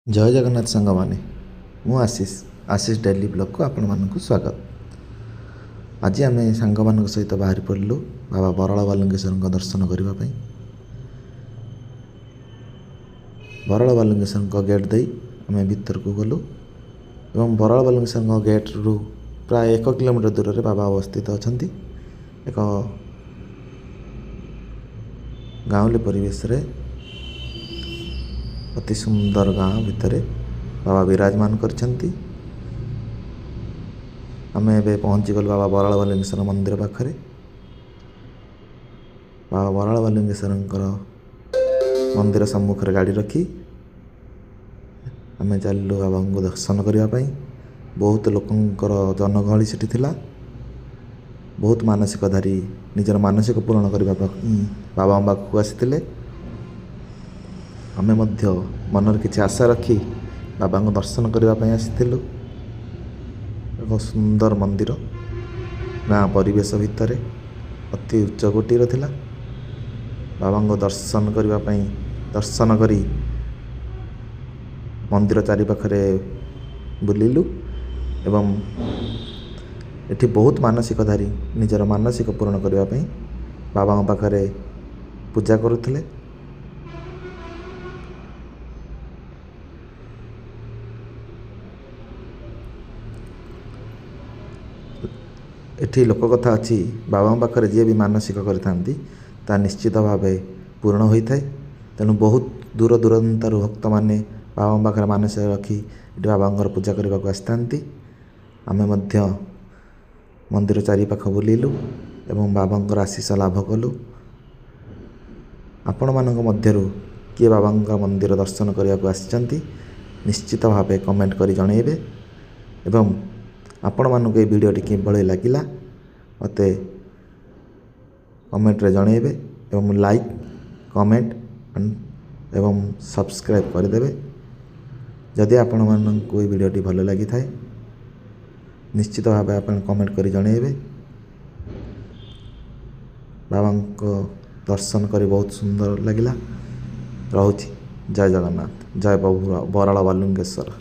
जय जगन्नाथ सांग मैंने मु आशीष डेली ब्लॉग को आपण मानक स्वागत। आज आम सांग मान सहित बाहरी पड़लु बाबा बराल बालुंगेश्वर दर्शन करने। बराल बालुंगेश्वर गेट दे आम भीतर को गलु एवं बराल बालुंगेश्वर गेट रु प्राय 1 किलोमीटर दूर में बाबा अवस्थित अच्छा। एक गाँवली परिवेश रे अति सुंदर गाँव भितर बाबा विराजमान करछंती। आमे एबे पहुँची गल बाबा बराल बालुंगेश्वर मंदिर पाखरे। बाबा बराल बालुंगेश्वर मंदिर सम्मुख गाड़ी रखी आमे चलू बाबा को दर्शन करने। बहुत लोकंकर जनगहली सेठी थिला। बहुत मानसिकधारी निजर मानसिक पूर्ण करने बाबा पाखक आसीथिले। आमे मध्य मनर किसी आशा रखी बाबा को दर्शन करने आसीथिलु। एक सुंदर मंदिर गाँ परिवेश भितर अति उच्च कोटीर थिला। बाबा को दर्शन करने दर्शन करी मंदिर चारिपाखरे बुलिलु एवं एठी बहुत मानसिकधारी निजर मानसिक पूर्ण करने बाबा पाखरे पूजा करुथिले। एठी लोककथा अच्छी बाबा पाखरे जी भी मानसिक करता निश्चित भाव पूर्ण होता है। तेणु बहुत दूर दूरांतर भक्त मैंने बाबा पाखरे मानसिक रखी ये बाबा पूजा करने को आसता। आमे मध्य मंदिर चारिपाख बुलिलु एवं बाबा आशीष लाभ कलु। आपण मानक मध्यरु किए बाबा मंदिर दर्शन करने को आसिचंती निश्चित भाव कमेंट करी जणेबे एवं आपण मानक ये वीडियो किभली लगिला मते कमेंट रे जणेबे एवं लाइक कमेंट एवं सब्सक्राइब करदेवे। जदि आपण मानक ये वीडियो भल लगी थाए निश्चित भाव आप कमेंट करी जणेबे। बाबा को दर्शन करी बहुत सुंदर लगिला। रहुछि जय जगन्नाथ जय बराल बालुंगेश्वर।